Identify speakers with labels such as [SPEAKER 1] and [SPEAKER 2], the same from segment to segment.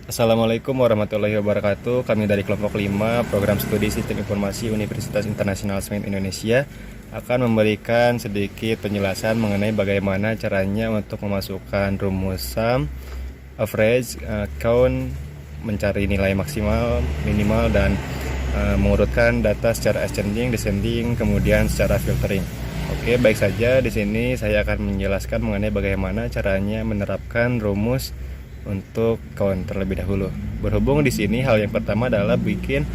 [SPEAKER 1] Assalamualaikum warahmatullahi wabarakatuh. Kami dari kelompok 5 Program Studi Sistem Informasi Universitas Internasional Semen Indonesia akan memberikan sedikit penjelasan mengenai bagaimana caranya untuk memasukkan rumus sum, average, count, mencari nilai maksimal, minimal, dan mengurutkan data secara ascending, descending, kemudian secara filtering. Oke, baik saja. Di sini saya akan menjelaskan mengenai bagaimana caranya menerapkan rumus untuk kawan terlebih dahulu. Berhubung di sini hal yang pertama adalah bikin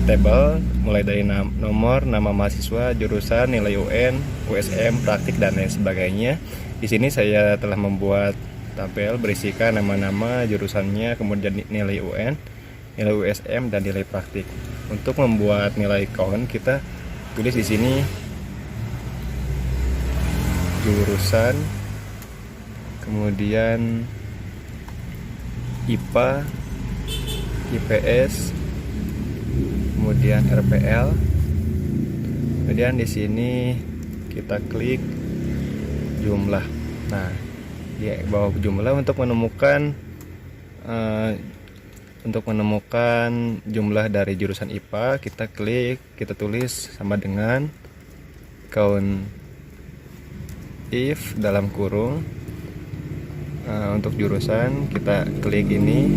[SPEAKER 1] table mulai dari nomor, nama mahasiswa, jurusan, nilai UN, USM, praktik, dan lain sebagainya. Di sini saya telah membuat tabel berisikan nama-nama, jurusannya, kemudian nilai UN, nilai USM, dan nilai praktik. Untuk membuat nilai count kita tulis di sini jurusan, kemudian IPA, IPS, kemudian RPL. Kemudian di sini kita klik jumlah. Nah, di bawah jumlah eh, untuk menemukan jumlah dari jurusan IPA, kita klik, kita tulis sama dengan count if dalam kurung. Untuk jurusan kita klik ini,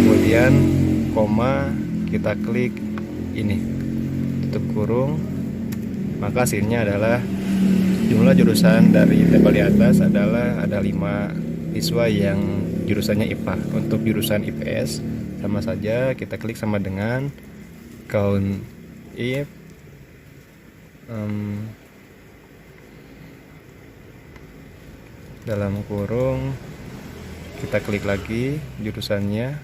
[SPEAKER 1] kemudian koma, kita klik ini, tutup kurung, maka hasilnya adalah jumlah jurusan dari tabel di atas adalah ada 5 siswa yang jurusannya IPA. Untuk jurusan IPS sama saja, kita klik sama dengan count if dalam kurung, kita klik lagi jurusannya,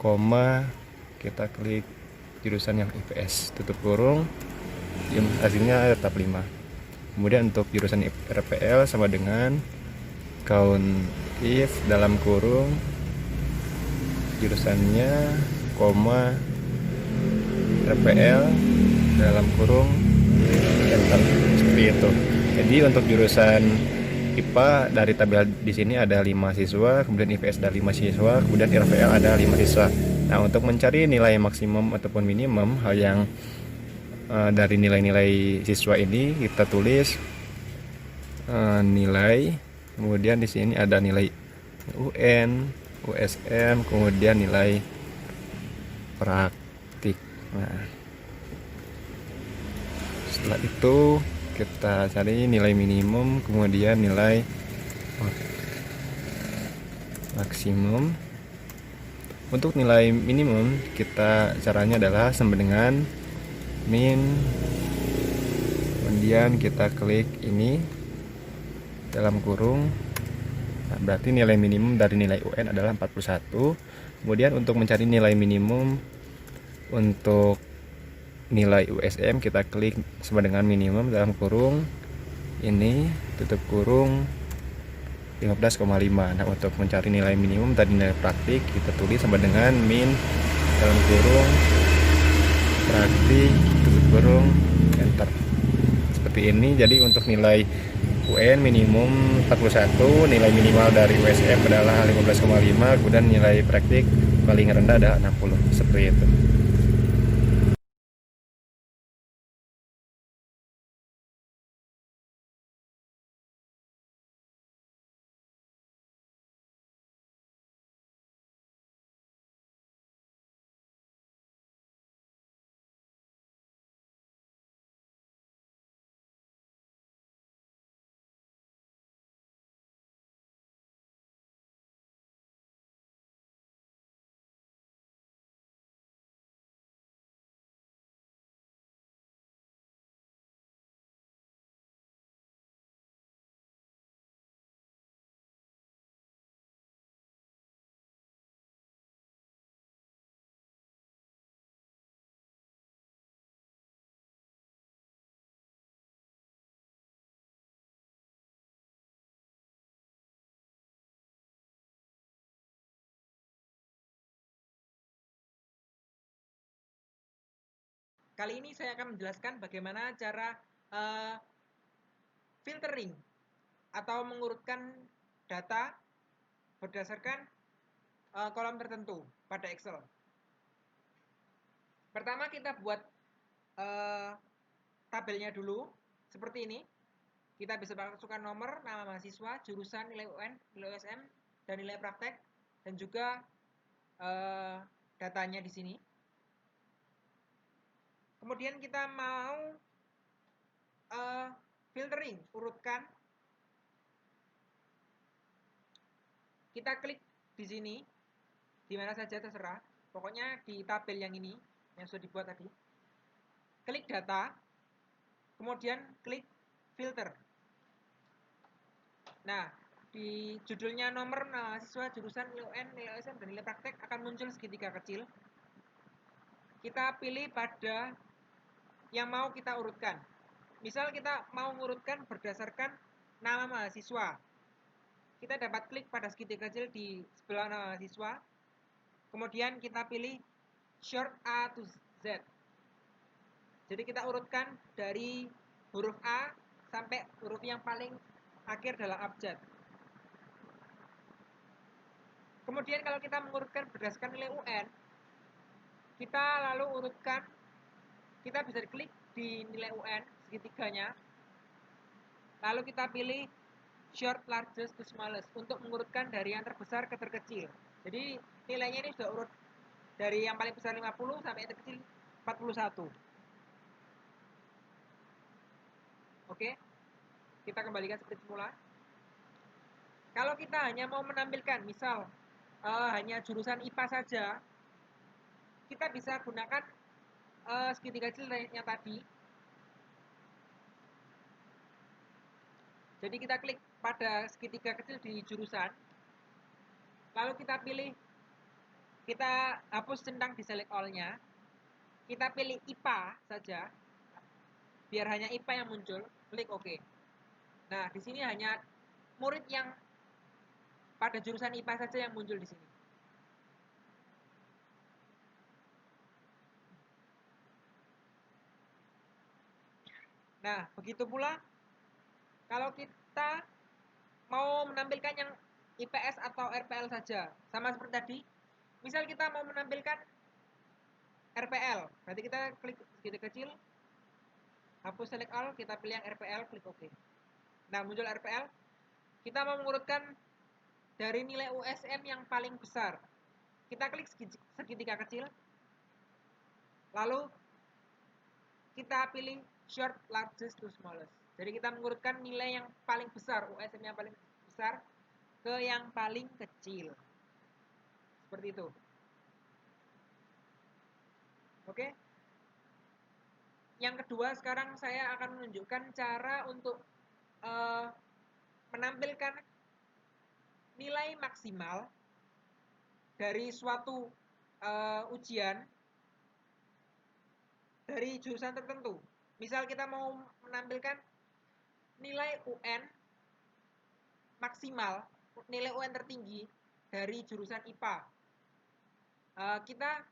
[SPEAKER 1] koma, kita klik jurusan yang IPS, tutup kurung, hasilnya tetap 5. Kemudian untuk jurusan RPL sama dengan count if dalam kurung jurusannya, koma, RPL dalam kurung, enter, seperti itu. Jadi untuk jurusan IPA dari tabel di sini ada 5 siswa, kemudian IPS ada 5 siswa, kemudian RPL ada 5 siswa. Nah, untuk mencari nilai maksimum ataupun minimum hal yang dari nilai-nilai siswa ini kita tulis nilai, kemudian di sini ada nilai UN, USM, kemudian nilai praktik. Nah, setelah itu kita cari nilai minimum, kemudian nilai maksimum. Untuk nilai minimum kita caranya adalah sama dengan min, kemudian kita klik ini dalam kurung. Nah, berarti nilai minimum dari nilai UN adalah 41. Kemudian untuk mencari nilai minimum untuk nilai USM, kita klik sama dengan minimum dalam kurung ini, tutup kurung, 15,5. Nah, untuk mencari nilai minimum dari nilai praktik kita tulis sama dengan min dalam kurung praktik, tutup kurung, enter, seperti ini. Jadi untuk nilai UN minimum 41, nilai minimal dari USM adalah 15,5, kemudian nilai praktik paling rendah adalah 60, seperti itu.
[SPEAKER 2] Kali ini saya akan menjelaskan bagaimana cara uh, filtering atau mengurutkan data berdasarkan kolom tertentu pada Excel. Pertama kita buat tabelnya dulu seperti ini. Kita bisa masukkan nomor, nama mahasiswa, jurusan, nilai UN, nilai USM, dan nilai praktek, dan juga datanya di sini. Kemudian kita mau filtering, urutkan. Kita klik di sini, di mana saja terserah. Pokoknya di tabel yang ini, yang sudah dibuat tadi. Klik data, kemudian klik filter. Nah, di judulnya nomor, mahasiswa, jurusan, nilai UN, nilai USM, dan nilai praktek akan muncul segitiga kecil. Kita pilih pada yang mau kita urutkan. Misal kita mau mengurutkan berdasarkan nama mahasiswa. Kita dapat klik pada segitiga kecil di sebelah nama mahasiswa. Kemudian kita pilih short A to Z. Jadi kita urutkan dari huruf A sampai huruf yang paling akhir dalam abjad. Kemudian kalau kita mengurutkan berdasarkan nilai UN, kita lalu urutkan, kita bisa klik di nilai UN segitiganya. Lalu kita pilih short, largest to smallest untuk mengurutkan dari yang terbesar ke terkecil. Jadi nilainya ini sudah urut dari yang paling besar 50 sampai yang terkecil 41. Oke, kita kembalikan seperti semula. Kalau kita hanya mau menampilkan, misal hanya jurusan IPA saja, kita bisa gunakan segitiga kecil yang tadi. Jadi kita klik pada segitiga kecil di jurusan, lalu kita pilih, kita hapus centang di select all-nya, kita pilih IPA saja, biar hanya IPA yang muncul, klik OK. Nah, di sini hanya murid yang pada jurusan IPA saja yang muncul di sini. Nah, begitu pula kalau kita mau menampilkan yang IPS atau RPL saja, sama seperti tadi. Misal kita mau menampilkan RPL, berarti kita klik segitiga kecil, hapus select all, kita pilih yang RPL, klik OK. Nah, muncul RPL. Kita mau mengurutkan dari nilai USM yang paling besar. Kita klik segitiga kecil, lalu kita pilih short, largest to smallest. Jadi kita mengurutkan nilai yang paling besar, USM yang paling besar, ke yang paling kecil. Seperti itu. Oke. Yang kedua, sekarang saya akan menunjukkan cara untuk menampilkan nilai maksimal dari suatu ujian dari jurusan tertentu. Misal kita mau menampilkan nilai UN maksimal, nilai UN tertinggi dari jurusan IPA. Kita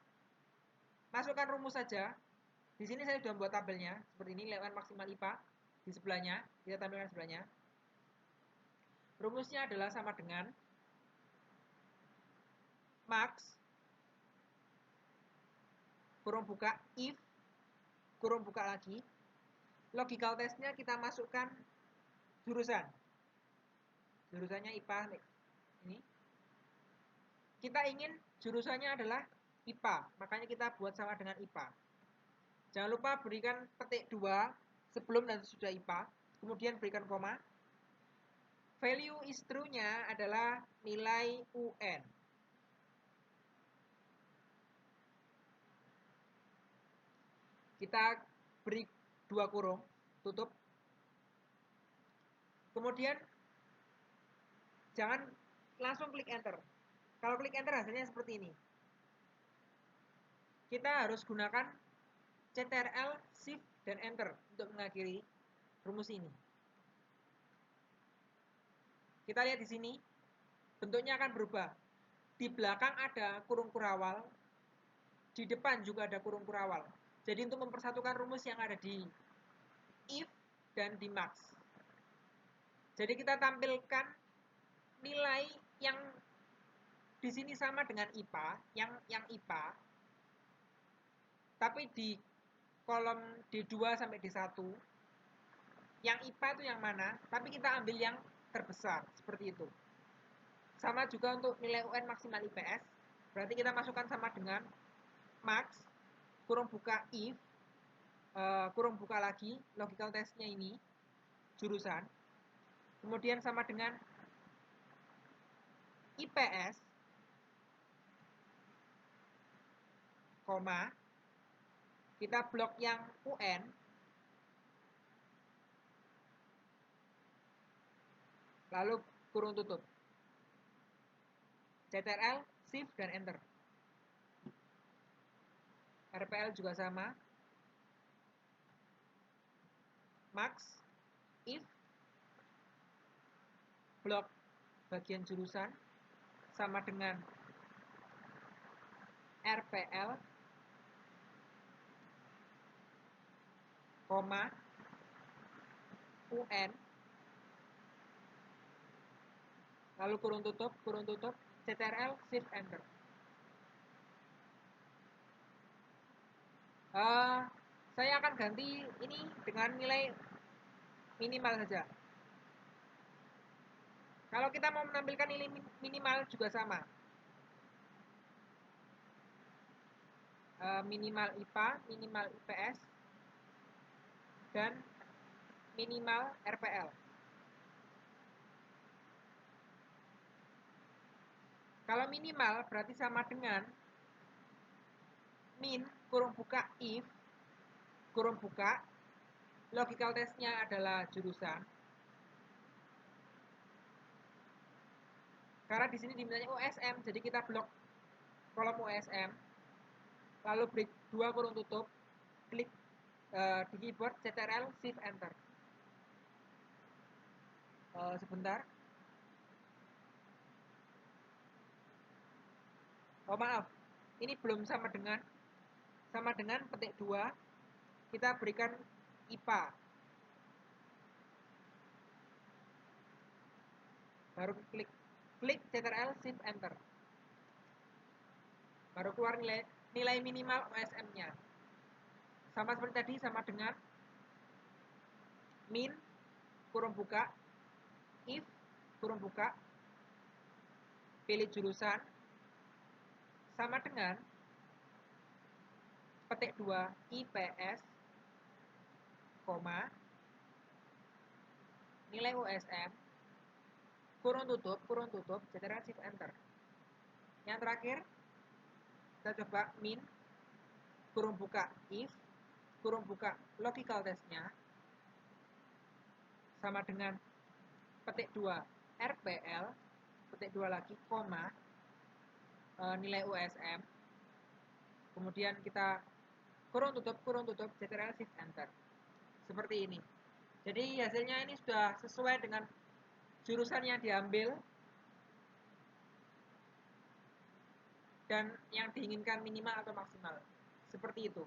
[SPEAKER 2] masukkan rumus saja. Di sini saya sudah membuat tabelnya seperti ini, nilai UN maksimal IPA di sebelahnya, kita tampilkan sebelahnya. Rumusnya adalah sama dengan max kurung buka if kurung buka lagi, logical testnya kita masukkan jurusannya IPA ini. Kita ingin jurusannya adalah IPA, makanya kita buat sama dengan IPA. Jangan lupa berikan petik 2 sebelum dan sesudah IPA, kemudian berikan koma. Value is true-nya adalah nilai UN. Kita beri 2 kurung, tutup. Kemudian jangan langsung klik enter. Kalau klik enter hasilnya seperti ini. Kita harus gunakan CTRL, Shift, dan Enter untuk mengakhiri rumus ini. Kita lihat di sini, bentuknya akan berubah. Di belakang ada kurung kurawal, di depan juga ada kurung kurawal. Jadi untuk mempersatukan rumus yang ada di if dan di max. Jadi kita tampilkan nilai yang di sini sama dengan IPA, yang IPA, tapi di kolom D2 sampai D1, yang IPA itu yang mana, tapi kita ambil yang terbesar, seperti itu. Sama juga untuk nilai UN maksimal IPS, berarti kita masukkan sama dengan max, kurung buka if, kurung buka lagi, logical testnya ini, jurusan, kemudian sama dengan IPS, koma, kita blok yang UN, lalu kurung tutup. CTRL, Shift, dan Enter. RPL juga sama. Max, if, blok bagian jurusan, sama dengan RPL, koma, UN, lalu kurung tutup, CTRL, Shift, Enter. Saya akan ganti ini dengan nilai minimal saja. Kalau kita mau menampilkan nilai minimal juga sama. Minimal IPA, minimal IPS, dan minimal RPL. Kalau minimal berarti sama dengan min, kurung buka if, kurung buka, logical testnya adalah jurusan. Karena di sini dimintanya USM, jadi kita blok kolom USM. Lalu break 2 kurung tutup, klik di keyboard CTRL Shift Enter. Sebentar. Oh maaf, ini belum sama dengan petik 2, kita berikan IPA. Baru klik CTRL Shift Enter. Baru keluar nilai minimal OSM-nya. Sama seperti tadi, sama dengan min, kurung buka, if, kurung buka, pilih jurusan, sama dengan petik 2 IPS, koma, nilai USM, kurung tutup, CTRL Shift Enter. Yang terakhir, kita coba min, kurung buka if, kurung buka logical testnya, sama dengan petik 2 RPL, petik 2 lagi, koma, nilai USM, kemudian kita kurung tutup, CTRL Shift Enter. Seperti ini. Jadi hasilnya ini sudah sesuai dengan jurusan yang diambil dan yang diinginkan minimal atau maksimal. Seperti itu.